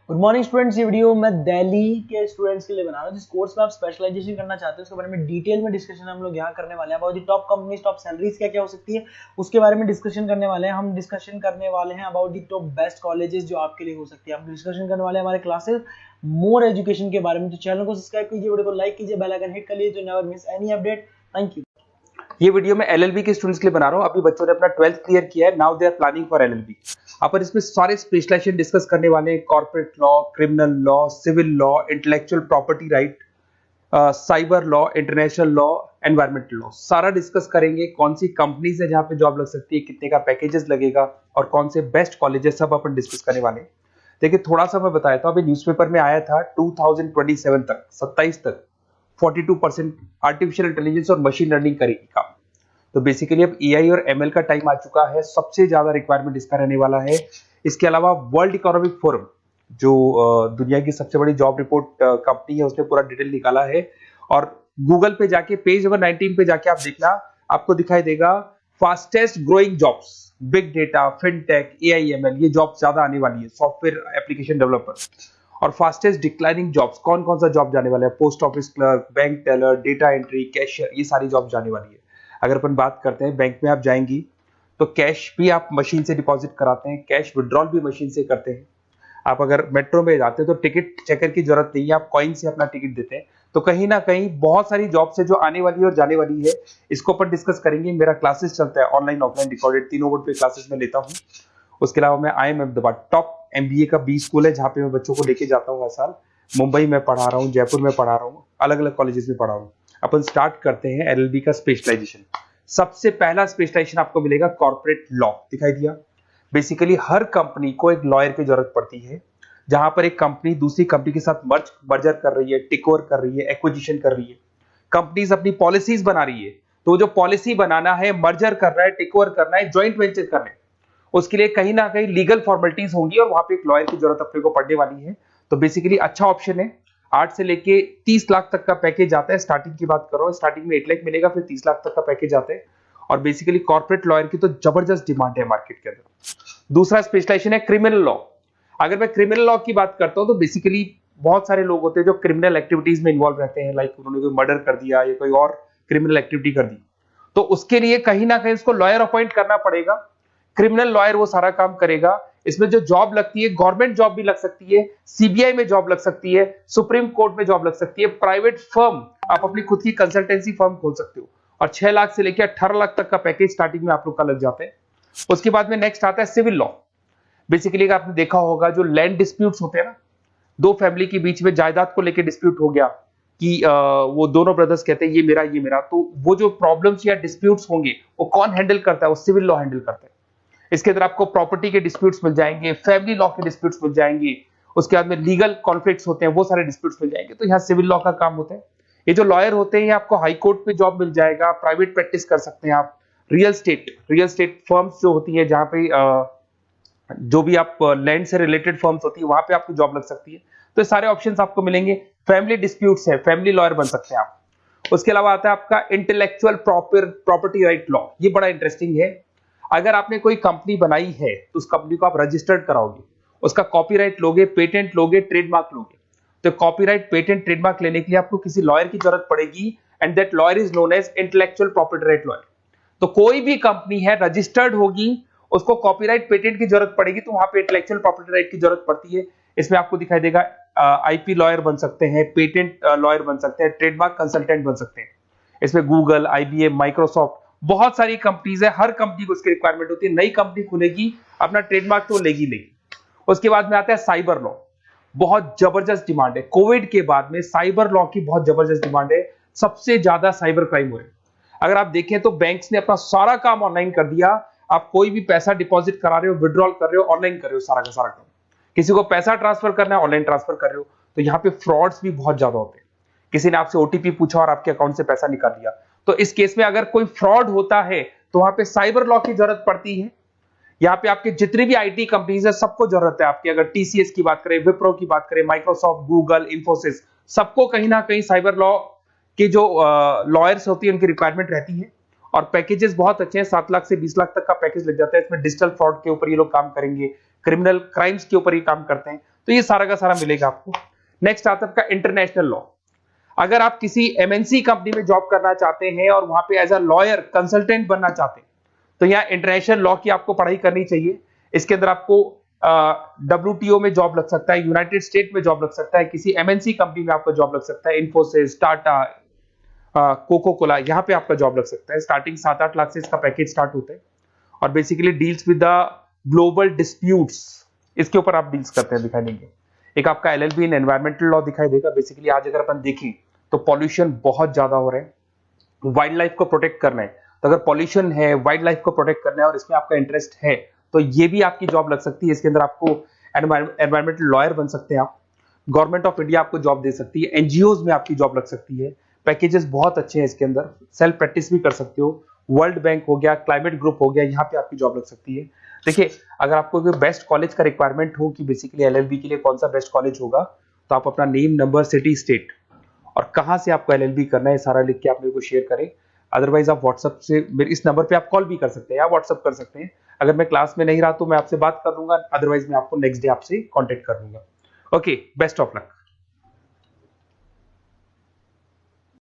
Good morning students. ये video मैं दिल्ली के स्टूडेंट्स के लिए बना रहा हूँ जिस कोर्स में आप स्पेशलाइजेशन करना चाहते हैं उसके बारे में डिटेल में डिस्कशन हम लोग यहाँ करने वाले हैं। About the top companies, top salaries क्या क्या हो सकती है उसके बारे में डिस्कशन करने वाले हैं। हम डिस्कशन करने वाले हैं about the top best colleges जो आपके लिए हो सकती है। हम डिस्कशन करने वाले हैं हमारे क्लासेस मोर एजुकेशन के बारे में। तो चैनल को सब्सक्राइब कीजिए, वीडियो को लाइक कीजिए, बेल आइकन हिट कर लीजिए तो never miss any update. Thank you. ये वीडियो मैं एलएलबी के स्टूडेंट्स के लिए बना रहा हूँ। अभी बच्चों ने अपना 12th क्लियर किया है, now they are planning for LLB. अपन इसमें सारे स्पेशलाइजेशन डिस्कस करने वाले हैं, corporate law, criminal law, civil law, intellectual property right, cyber law, international law, environmental law, सारा डिस्कस करेंगे। कौन सी कंपनीज है जहां पे जॉब लग सकती है, कितने का पैकेजेस लगेगा और कौन से बेस्ट कॉलेजेस, सब अपन डिस्कस करने वाले हैं। देखिए थोड़ा सा मैं बताया था, अभी न्यूज़पेपर में आया था 2027 तक 27 तक 42% आर्टिफिशियल इंटेलिजेंस और मशीन लर्निंग करेगी काम। तो बेसिकली अब एआई और एमएल का टाइम आ चुका है, सबसे ज्यादा रिक्वायरमेंट इसका रहने वाला है। इसके अलावा वर्ल्ड इकोनॉमिक फोरम जो दुनिया की सबसे बड़ी जॉब रिपोर्ट कंपनी है, उसने पूरा डिटेल निकाला है। और गूगल पे जाके पेज नंबर 19 पे जाके आप देखना, आपको दिखाई देगा fastest growing jobs, big data, fintech, AI ML, ये जॉब ज्यादा आने वाली है, सॉफ्टवेयर एप्लीकेशन डेवलपर। और फास्टेस्ट डिक्लाइनिंग जॉब्स, कौन कौन सा जॉब जाने वाला है, post office clerk, bank teller, data entry, cashier, ये सारी जॉब जाने वाली है। अगर अपन बात करते हैं, बैंक में आप जाएंगी तो कैश भी आप मशीन से डिपॉजिट कराते हैं, कैश विड्रॉल भी मशीन से करते हैं। आप अगर मेट्रो में जाते हैं तो टिकट चेकर की जरूरत नहीं है, आप कॉइन से अपना टिकट देते हैं। तो कहीं ना कहीं बहुत सारी जॉब्स है जो आने वाली है और जाने वाली है, इसको अपन डिस्कस करेंगे। मेरा क्लासेस चलता है ऑनलाइन ऑफलाइन रिकॉर्डेड, तीनों बोर्ड पे क्लासेस में लेता हूँ। उसके अलावा मैं IIM अहमदाबाद टॉप MBA का B स्कूल है जहाँ पे मैं बच्चों को लेके जाता हूँ हर साल। मुंबई में पढ़ा रहा हूँ, जयपुर में पढ़ा रहा हूँ, अलग अलग कॉलेजेस में पढ़ा रहा हूँ। अपन स्टार्ट करते हैं LLB का स्पेशलाइजेशन। सबसे पहला स्पेशलाइजेशन आपको मिलेगा कॉर्पोरेट लॉ, दिखाई दिया। बेसिकली हर कंपनी को एक लॉयर की जरूरत पड़ती है, जहां पर एक कंपनी दूसरी कंपनी के साथ मर्जर कर रही है, टेक ओवर कर रही है, एक्विजिशन कर रही है, कंपनीज अपनी पॉलिसीज बना रही है। तो जो पॉलिसी बनाना है, मर्जर करना है, टेक ओवर करना है, ज्वाइंट वेंचर करना है, उसके लिए कहीं ना कहीं लीगल फॉर्मेलिटीज होंगी और वहां पे एक लॉयर की जरूरत अपने को पड़ने वाली है। तो बेसिकली अच्छा ऑप्शन है। 8 से लेके 30 लाख तक का पैकेज आता है। स्टार्टिंग की बात कर रहा हूं, स्टार्टिंग में 8 लाख मिलेगा, फिर 30 लाख तक का पैकेज आता है। और बेसिकली कॉर्पोरेट लॉयर की तो जबरदस्त डिमांड है मार्केट के अंदर। दूसरा स्पेशलाइजेशन है क्रिमिनल लॉ। अगर मैं क्रिमिनल लॉ की बात करता हूं तो बेसिकली बहुत सारे लोग होते हैं जो क्रिमिनल एक्टिविटीज में इन्वॉल्व रहते हैं, लाइक उन्होंने कोई मर्डर कर दिया या कोई और क्रिमिनल एक्टिविटी कर दी, तो उसके लिए कहीं ना कहीं उसको लॉयर अपॉइंट करना पड़ेगा। क्रिमिनल लॉयर वो सारा काम करेगा। इसमें जो जॉब लगती है, गवर्नमेंट जॉब भी लग सकती है, सीबीआई में जॉब लग सकती है, सुप्रीम कोर्ट में जॉब लग सकती है, प्राइवेट फर्म, आप अपनी खुद की कंसल्टेंसी फर्म खोल सकते हो। और 6 लाख से लेकर 18 लाख तक का पैकेज स्टार्टिंग में आप लोग का लग जाता है। उसके बाद में नेक्स्ट आता है सिविल लॉ। बेसिकली आपने देखा होगा जो लैंड डिस्प्यूट्स होते हैं ना, दो फैमिली के बीच में जायदाद को लेकर डिस्प्यूट हो गया कि वो दोनों ब्रदर्स कहते हैं ये मेरा, तो वो जो प्रॉब्लम्स या डिस्प्यूट्स होंगे वो कौन हैंडल करता है, वो सिविल लॉ हैंडल करता है। इसके अंदर आपको प्रॉपर्टी के डिस्प्यूट्स मिल जाएंगे, फैमिली लॉ के डिस्प्यूट्स मिल जाएंगे, उसके बाद में लीगल कॉन्फ्लिक्ट्स होते हैं, वो सारे डिस्प्यूट्स मिल जाएंगे। तो यहाँ सिविल लॉ का काम होता है। ये जो लॉयर होते हैं, आपको हाई कोर्ट पे जॉब मिल जाएगा, प्राइवेट प्रैक्टिस कर सकते हैं आप, रियल स्टेट फर्म्स जो होती है, जहां पे जो भी आप लैंड से रिलेटेड फर्म्स होती है, वहां पे आपको जॉब लग सकती है। तो सारे ऑप्शंस आपको मिलेंगे। फैमिली डिस्प्यूट्स है, फैमिली लॉयर बन सकते हैं आप। उसके अलावा आता है आपका इंटेलेक्चुअल प्रॉपर्टी राइट लॉ। ये बड़ा इंटरेस्टिंग है। अगर आपने कोई कंपनी बनाई है तो उस कंपनी को आप रजिस्टर्ड कराओगे, उसका कॉपीराइट लोगे, पेटेंट लोगे, ट्रेडमार्क लोगे। तो कॉपीराइट, पेटेंट, ट्रेडमार्क लेने के लिए आपको किसी लॉयर की जरूरत पड़ेगी, and that lawyer is known as intellectual property right lawyer. तो कोई भी कंपनी है रजिस्टर्ड होगी, उसको कॉपीराइट, पेटेंट की जरूरत पड़ेगी, तो वहां पे इंटेलेक्चुअल प्रॉपर्टी राइट की जरूरत पड़ती है। इसमें आपको दिखाई देगा IP लॉयर बन सकते हैं, पेटेंट लॉयर बन सकते हैं, ट्रेडमार्क कंसल्टेंट बन सकते हैं। इसमें गूगल, IBM, माइक्रोसॉफ्ट, बहुत सारी कंपनीज है, हर कंपनी को उसकी रिक्वायरमेंट होती है। नई कंपनी खुलेगी, अपना ट्रेडमार्क तो लेगी लेगी। उसके बाद में आता है साइबर लॉ। बहुत जबरदस्त डिमांड है। कोविड के बाद में साइबर लॉ की बहुत जबरदस्त डिमांड है। सबसे ज्यादा साइबर क्राइम हो रहे हैं। अगर आप देखें तो बैंक्स ने अपना सारा काम ऑनलाइन कर दिया। आप कोई भी पैसा डिपॉजिट करा रहे हो, विड्रॉल कर रहे हो, ऑनलाइन कर रहे हो, सारा का सारा काम। किसी को पैसा ट्रांसफर करना है, ऑनलाइन ट्रांसफर कर रहे हो। तो यहाँ पे फ्रॉड्स भी बहुत ज्यादा होते हैं। किसी ने आपसे OTP पूछा और आपके अकाउंट से पैसा निकाल लिया, तो इस केस में अगर कोई फ्रॉड होता है तो वहां पे साइबर लॉ की जरूरत पड़ती है। यहाँ पे आपके जितनी भी IT कंपनीज है, सबको जरूरत है आपकी। अगर TCS की बात करें, विप्रो की बात करें, माइक्रोसॉफ्ट, गूगल, इंफोसिस, सबको कहीं ना कहीं साइबर लॉ के जो लॉयर्स होती है उनकी रिक्वायरमेंट रहती है। और पैकेजेस बहुत अच्छे हैं, 7 लाख से 20 लाख तक का पैकेज लग जाता है। इसमें डिजिटल फ्रॉड के ऊपर ये लोग काम करेंगे, क्रिमिनल क्राइम्स के ऊपर ये काम करते हैं। तो ये सारा का सारा मिलेगा आपको। नेक्स्ट आता है आपका इंटरनेशनल लॉ। अगर आप किसी एमएनसी कंपनी में जॉब करना चाहते हैं और वहां पे एज अ लॉयर कंसल्टेंट बनना चाहते हैं, तो यहाँ इंटरनेशनल लॉ की आपको पढ़ाई करनी चाहिए। इसके अंदर आपको WTO में जॉब लग सकता है, यूनाइटेड स्टेट में जॉब लग सकता है, किसी एमएनसी कंपनी में आपका जॉब लग सकता है, इन्फोसिस, टाटा, कोको कोला, यहाँ पे आपका जॉब लग सकता है। स्टार्टिंग 7-8 लाख से इसका पैकेज स्टार्ट होता है और basically deals with the global disputes, इसके ऊपर आप डील्स करते हैं, दिखाई देंगे। एक आपका LLB इन एनवायरमेंटल लॉ दिखाई देगा। बेसिकली आज अगर अपन देखें तो पॉल्यूशन बहुत ज्यादा हो रहा है, वाइल्ड लाइफ को प्रोटेक्ट करना है, तो अगर पॉल्यूशन है, वाइल्ड लाइफ को प्रोटेक्ट करना है और इसमें आपका इंटरेस्ट है, तो ये भी आपकी जॉब लग सकती है। इसके अंदर आपको एनवायरमेंटल लॉयर बन सकते हैं आप। गवर्नमेंट ऑफ इंडिया आपको जॉब दे सकती है, एनजीओज में आपकी जॉब लग सकती है। पैकेजेस बहुत अच्छे हैं इसके अंदर, सेल्फ प्रैक्टिस भी कर सकते हो। वर्ल्ड बैंक हो गया, क्लाइमेट ग्रुप हो गया, यहाँ पे आपकी जॉब लग सकती है। देखिए, अगर आपको कोई बेस्ट कॉलेज का रिक्वायरमेंट हो कि बेसिकली LLB के लिए कौन सा बेस्ट कॉलेज होगा, तो आप अपना नेम, नंबर, सिटी, स्टेट और कहां से आपको LLB करना है सारा लिख के आप मेरे को शेयर करें। अदरवाइज आप व्हाट्सएप से मेरे इस नंबर पे आप कॉल भी कर सकते हैं या व्हाट्सएप कर सकते हैं। अगर मैं क्लास में नहीं रहा तो मैं आपसे बात कर लूंगा, अदरवाइज मैं आपको नेक्स्ट डे आपसे कॉन्टेक्ट कर लूंगा। Okay, best of luck.